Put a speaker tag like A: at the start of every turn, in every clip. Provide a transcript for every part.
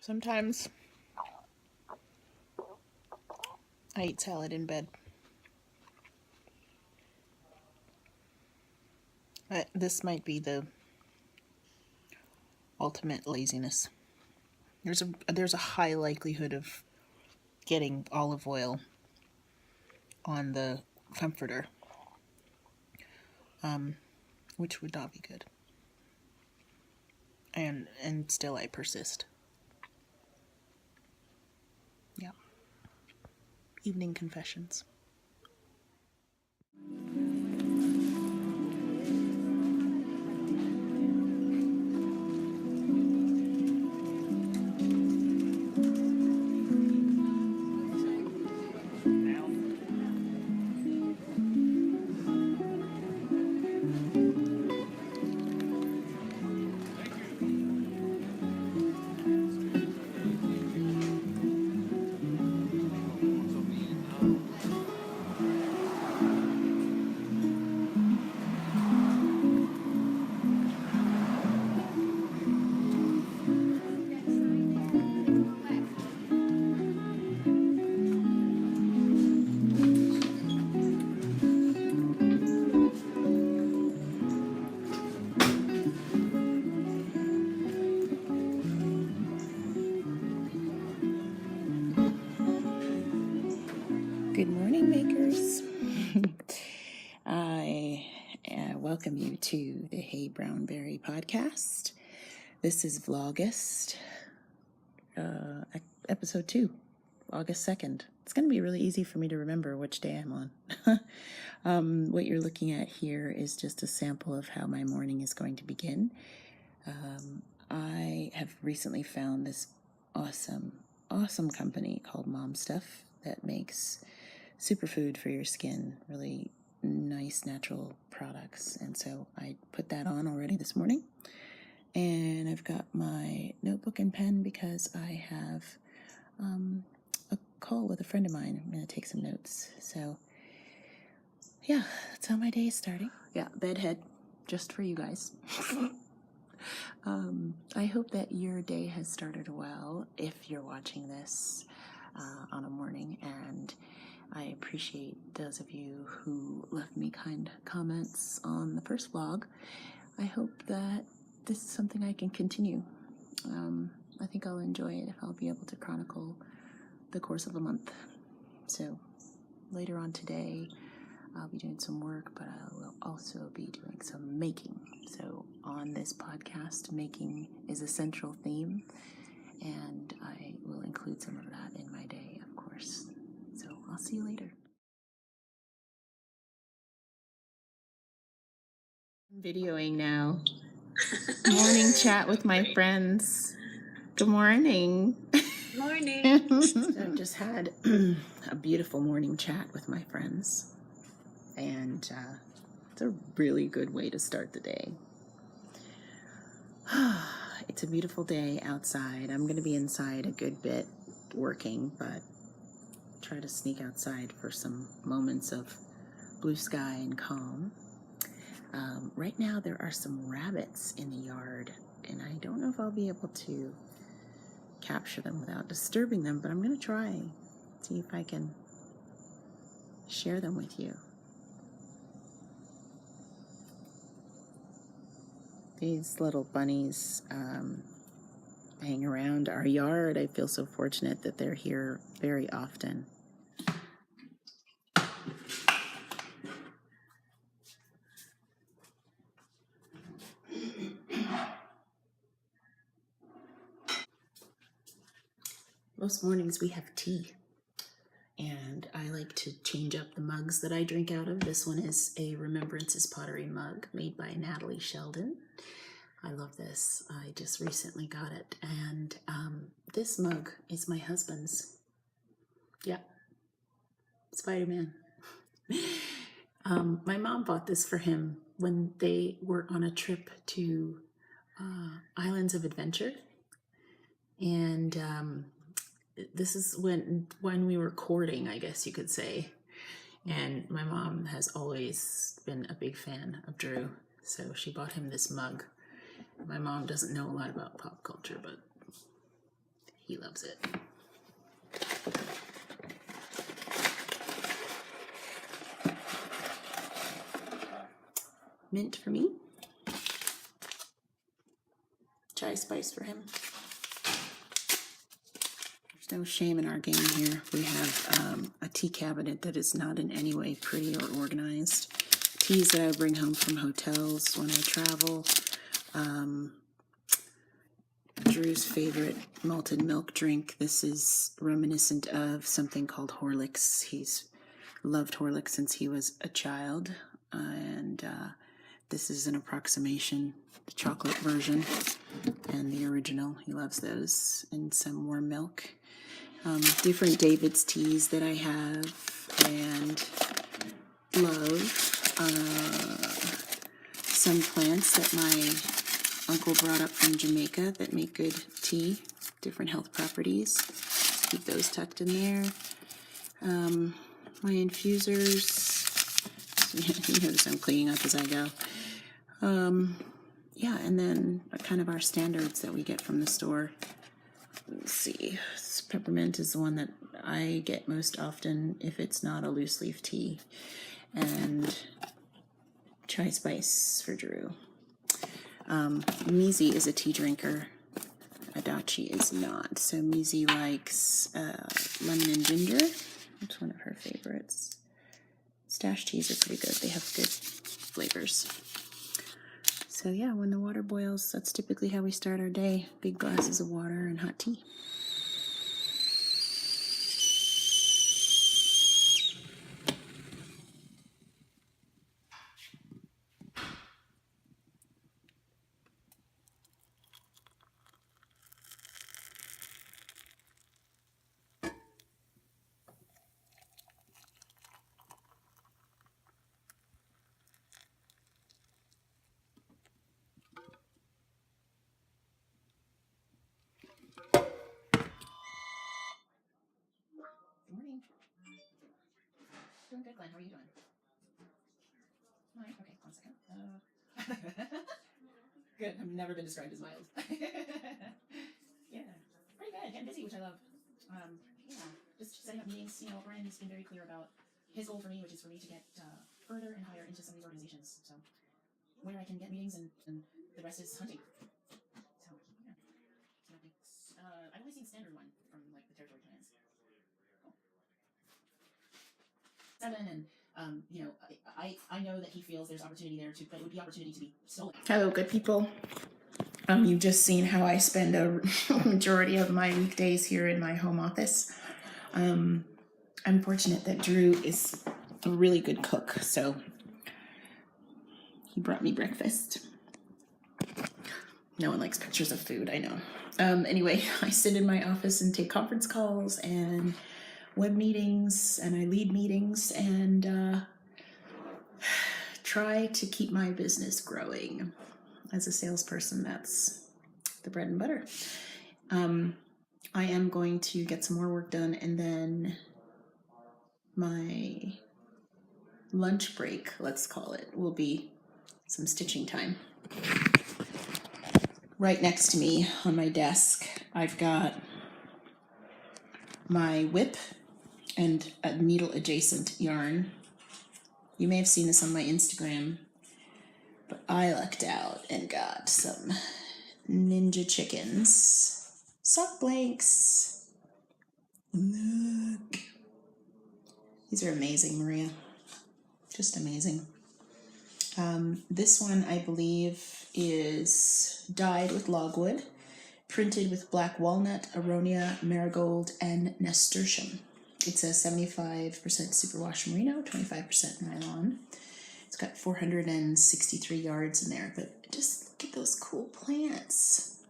A: Sometimes I eat salad in bed. This might be the ultimate laziness. There's a high likelihood of getting olive oil on the comforter, which would not be good. And still I persist. Yeah. Evening confessions. Good morning, makers. I welcome you to the Hey BrownBerry podcast. This is Vlogust, episode 2, August 2nd. It's going to be really easy for me to remember which day I'm on. What you're looking at here is just a sample of how my morning is going to begin. I have recently found this awesome company called Mom Stuff that makes superfood for your skin, really nice natural products. And so I put that on already this morning, and I've got my notebook and pen because I have a call with a friend of mine. I'm going to take some notes. So yeah, that's how my day is starting. Yeah, bedhead, just for you guys. I hope that your day has started well if you're watching this on a morning, and I appreciate those of you who left me kind comments on the first vlog. I hope that this is something I can continue. I think I'll enjoy it if I'll be able to chronicle the course of a month. So later on today, I'll be doing some work, but I will also be doing some making. So on this podcast, making is a central theme, and I will include some of that in my day, of course. So I'll see you later. I'm videoing now. Morning chat with my friends. Good morning.
B: Morning.
A: I've just had a beautiful morning chat with my friends, and it's a really good way to start the day. It's a beautiful day outside. I'm going to be inside a good bit working, but try to sneak outside for some moments of blue sky and calm. Right now there are some rabbits in the yard, and I don't know if I'll be able to capture them without disturbing them, but I'm going to try, see if I can share them with you. These little bunnies hang around our yard. I feel so fortunate that they're here very often. Most mornings we have tea, and I like to change up the mugs that I drink out of. This one is a Remembrances pottery mug made by Natalie Sheldon. I love this. I just recently got it, and this mug is my husband's. Yeah, Spider-Man. My mom bought this for him when they were on a trip to Islands of Adventure, and this is when we were courting, I guess you could say. And my mom has always been a big fan of Drew, so she bought him this mug. My mom doesn't know a lot about pop culture, but He loves it. Mint for me. Chai spice for him. There's no shame in our game here. We have a tea cabinet that is not in any way pretty or organized. Teas that I bring home from hotels when I travel. Drew's favorite malted milk drink. This is reminiscent of something called Horlicks. He's loved Horlicks since he was a child, and this is an approximation, the chocolate version and the original. He loves those, and some warm milk. Different David's teas that I have and love. Some plants that my uncle brought up from Jamaica that make good tea, different health properties. Keep those tucked in there. My infusers. You notice I'm cleaning up as I go. Yeah, and then kind of our standards that we get from the store. Let's see. Peppermint is the one that I get most often if it's not a loose leaf tea. And chai spice for Drew. Mizi is a tea drinker. Adachi is not. So Mizi likes lemon and ginger. It's one of her favorites. Stash teas are pretty good. They have good flavors. So yeah, when the water boils, that's typically how we start our day. Big glasses of water and hot tea. Good morning. Doing good, Glenn. How are you doing? All right. Okay, 1 second. Good. I've never been described as mild. Yeah, pretty good. Getting busy, which I love. Yeah, just setting up meetings. You know, Brian's been very clear about his goal for me, which is for me to get further and higher into some of these organizations. So where I can get meetings, and the rest is hunting. So yeah, I've only seen standard one from like the territory plans. Cool. 7 and. You know, I know that he feels there's opportunity there too, but it would be opportunity to be stolen. Hello, good people. You've just seen how I spend a majority of my weekdays here in my home office. I'm fortunate that Drew is a really good cook, so he brought me breakfast. No one likes pictures of food, I know. Anyway, I sit in my office and take conference calls and web meetings, and I lead meetings, and try to keep my business growing. As a salesperson, that's the bread and butter. I am going to get some more work done, and then my lunch break, let's call it, will be some stitching time. Right next to me on my desk, I've got my whip and a needle adjacent yarn. You may have seen this on my Instagram, but I lucked out and got some NinjaChickens sock blanks. Look. These are amazing, Maria. Just amazing. This one, I believe, is dyed with logwood, printed with black walnut, aronia, marigold, and nasturtium. It's a 75% superwash merino, 25% nylon. It's got 463 yards in there, but just look at those cool plants.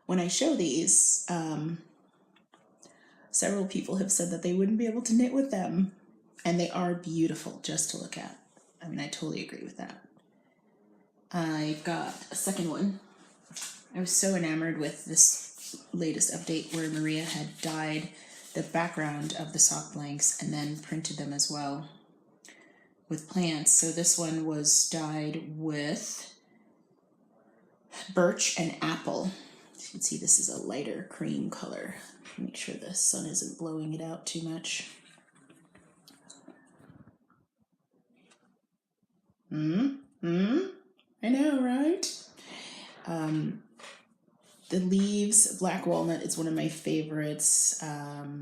A: When I show these, several people have said that they wouldn't be able to knit with them, and they are beautiful just to look at. I mean, I totally agree with that. I've got a second one. I was so enamored with this latest update where Maria had dyed the background of the sock blanks and then printed them as well with plants. So this one was dyed with birch and apple. can see this is a lighter cream color. Make sure the sun isn't blowing it out too much. I know, right? The leaves, black walnut is one of my favorites.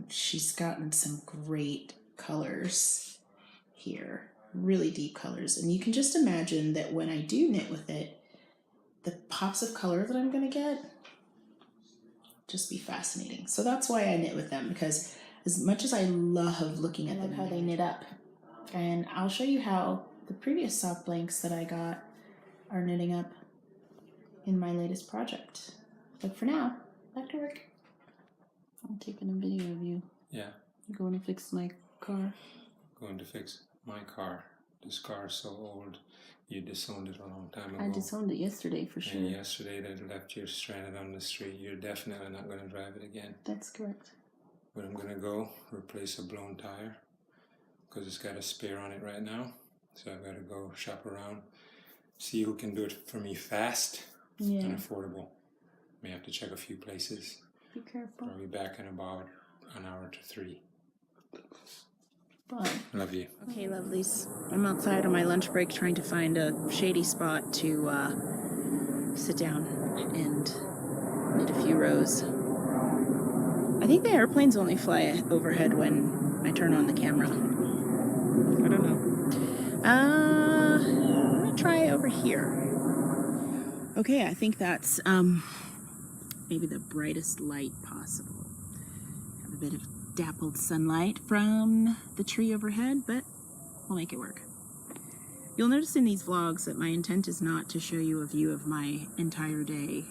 A: She's gotten some great colors here, really deep colors. And you can just imagine that when I do knit with it, the pops of color that I'm gonna get just be fascinating. So that's why I knit with them, because as much as I love looking at them, how they knit up. And I'll show you how the previous sock blanks that I got are knitting up in my latest project. But for now, back to work. I'm taking a video of you.
B: Yeah.
A: You going to fix my car?
B: Going to fix my car. This car is so old. You disowned it a long time ago.
A: I disowned it yesterday for sure.
B: And yesterday that left you stranded on the street. You're definitely not going to drive it again.
A: That's correct.
B: But I'm going to go replace a blown tire because it's got a spare on it right now. So I've got to go shop around, see who can do it for me fast and affordable. May have to check a few places.
A: Be careful.
B: I'll be back in about an hour to 3.
A: Bye.
B: Love you.
A: Okay, lovelies. I'm outside on my lunch break trying to find a shady spot to sit down and knit a few rows. I think the airplanes only fly overhead when I turn on the camera. I don't know. I'm gonna try over here. Okay, I think that's maybe the brightest light possible. Have a bit of dappled sunlight from the tree overhead, but we'll make it work. You'll notice in these vlogs that my intent is not to show you a view of my entire day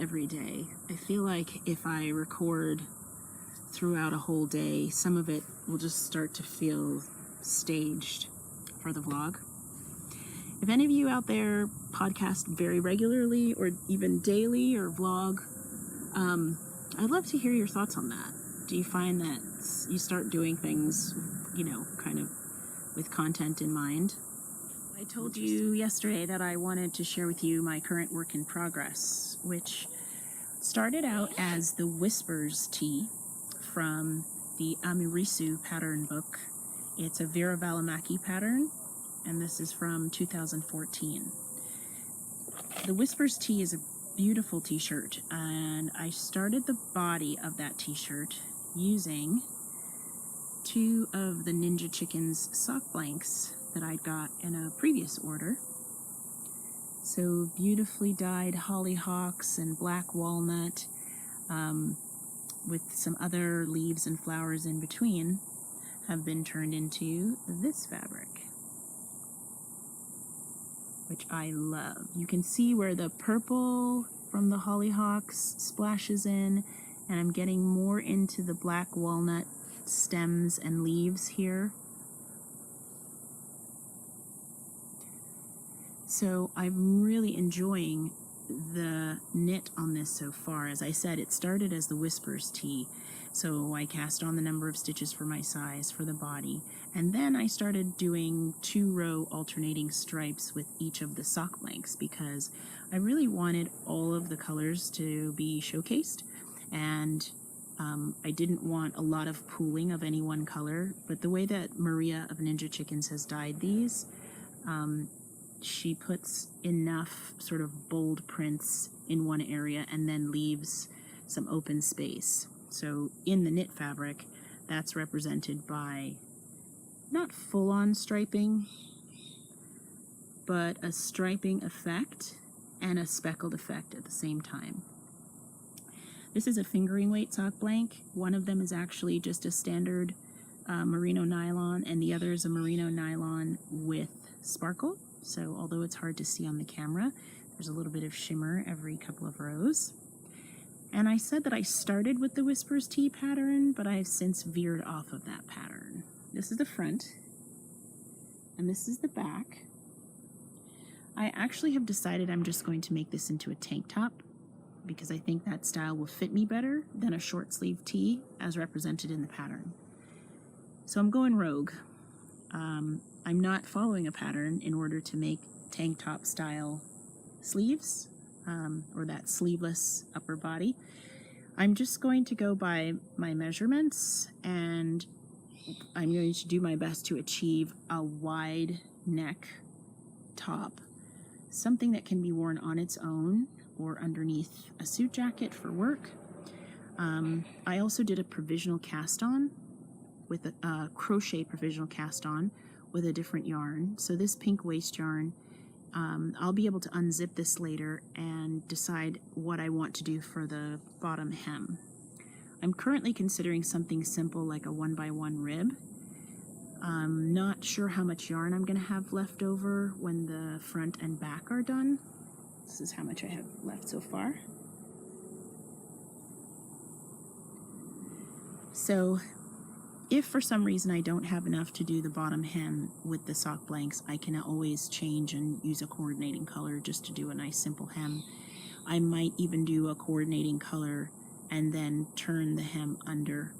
A: every day. I feel like if I record throughout a whole day, some of it will just start to feel staged for the vlog. If any of you out there podcast very regularly or even daily or vlog, I'd love to hear your thoughts on that. Do you find that you start doing things, you know, kind of with content in mind? I told you yesterday that I wanted to share with you my current work in progress, which started out as the Whispers tee from the Amirisu pattern book. It's a Veera Valimaki pattern, and this is from 2014. The Whispers tee is a beautiful t-shirt, and I started the body of that t-shirt using 2 of the NinjaChickens sock blanks that I got in a previous order. So beautifully dyed hollyhocks and black walnut with some other leaves and flowers in between have been turned into this fabric, which I love. You can see where the purple from the hollyhocks splashes in, and I'm getting more into the black walnut stems and leaves here. So I'm really enjoying the knit on this so far. As I said, it started as the Whispers tee, so I cast on the number of stitches for my size for the body, and then I started doing 2-row alternating stripes with each of the sock blanks because I really wanted all of the colors to be showcased, and I didn't want a lot of pooling of any one color. But the way that Maria of NinjaChickens has dyed these, she puts enough sort of bold prints in one area and then leaves some open space. So in the knit fabric, that's represented by not full-on striping, but a striping effect and a speckled effect at the same time. This is a fingering weight sock blank. One of them is actually just a standard merino nylon, and the other is a merino nylon with sparkle. So although it's hard to see on the camera, there's a little bit of shimmer every couple of rows. And I said that I started with the Whispers tee pattern, but I have since veered off of that pattern. This is the front, and this is the back. I actually have decided I'm just going to make this into a tank top because I think that style will fit me better than a short sleeve tee as represented in the pattern. So I'm going rogue. I'm not following a pattern in order to make tank top style sleeves. or that sleeveless upper body. I'm just going to go by my measurements, and I'm going to do my best to achieve a wide neck top, something that can be worn on its own or underneath a suit jacket for work. I also did a provisional cast on with a crochet provisional cast on with a different yarn. So this pink waist yarn, I'll be able to unzip this later and decide what I want to do for the bottom hem. I'm currently considering something simple like a 1x1 rib. I'm not sure how much yarn I'm going to have left over when the front and back are done. This is how much I have left so far. So if for some reason I don't have enough to do the bottom hem with the sock blanks, I can always change and use a coordinating color just to do a nice simple hem. I might even do a coordinating color and then turn the hem under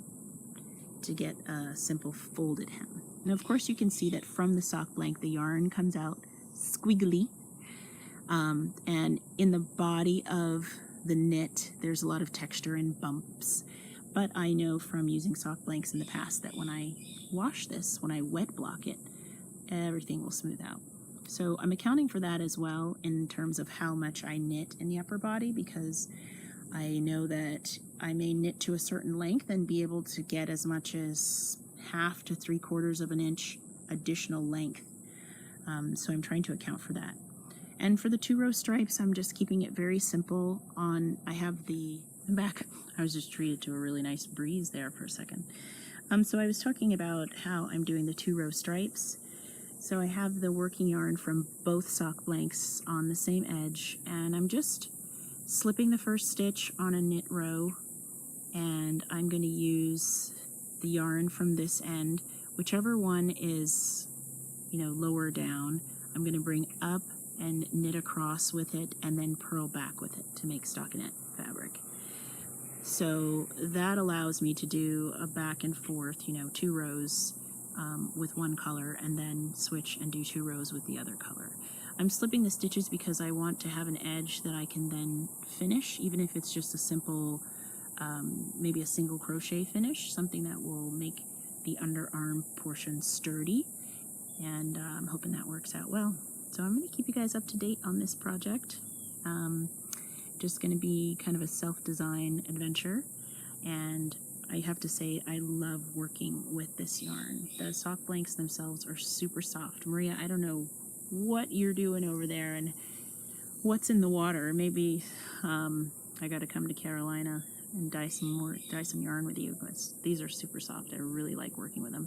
A: to get a simple folded hem. And of course you can see that from the sock blank the yarn comes out squiggly, and in the body of the knit there's a lot of texture and bumps. But I know from using sock blanks in the past that when I wash this, when I wet block it, everything will smooth out. So I'm accounting for that as well in terms of how much I knit in the upper body, because I know that I may knit to a certain length and be able to get as much as 1/2 to 3/4 of an inch additional length. So I'm trying to account for that. And for the 2-row stripes, I'm just keeping it very simple. I have the back. I was just treated to a really nice breeze there for a second. So I was talking about how I'm doing the 2-row stripes. So I have the working yarn from both sock blanks on the same edge, and I'm just slipping the first stitch on a knit row, and I'm going to use the yarn from this end, whichever one is, lower down. I'm going to bring up and knit across with it and then purl back with it to make stockinette fabric. So that allows me to do a back and forth, 2 rows with one color, and then switch and do 2 rows with the other color. I'm slipping the stitches because I want to have an edge that I can then finish, even if it's just a simple, maybe a single crochet finish, something that will make the underarm portion sturdy, and I'm hoping that works out well. So I'm going to keep you guys up to date on this project. Just going to be kind of a self-design adventure, and I have to say I love working with this yarn. The sock blanks themselves are super soft. Maria, I don't know what you're doing over there and what's in the water. Maybe I got to come to Carolina and dye some yarn with you, because these are super soft. I really like working with them.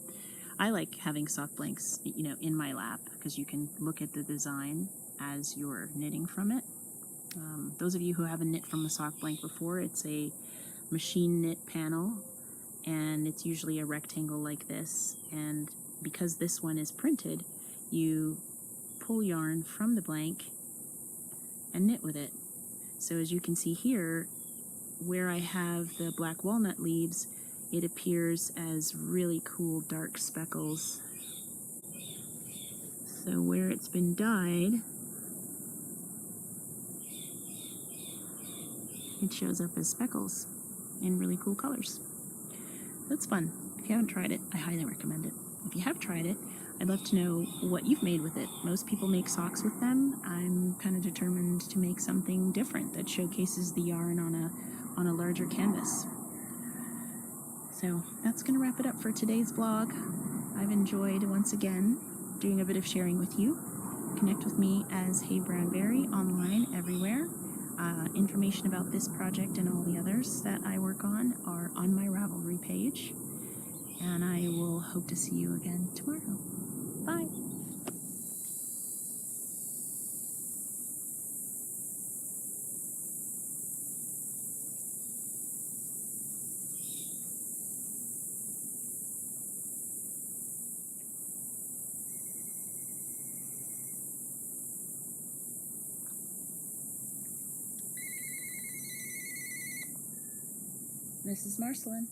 A: I like having sock blanks, in my lap, because you can look at the design as you're knitting from it. Those of you who haven't knit from a sock blank before, it's a machine knit panel, and it's usually a rectangle like this, and because this one is printed, you pull yarn from the blank and knit with it. So as you can see here, where I have the black walnut leaves, it appears as really cool dark speckles. So where it's been dyed, it shows up as speckles in really cool colors. That's fun. If you haven't tried it, I highly recommend it. If you have tried it, I'd love to know what you've made with it. Most people make socks with them. I'm kind of determined to make something different that showcases the yarn on a larger canvas. So that's going to wrap it up for today's vlog. I've enjoyed, once again, doing a bit of sharing with you. Connect with me as Hey BrownBerry online everywhere. Information about this project and all the others that I work on are on my Ravelry page. And I will hope to see you again tomorrow. Bye! This is Marceline.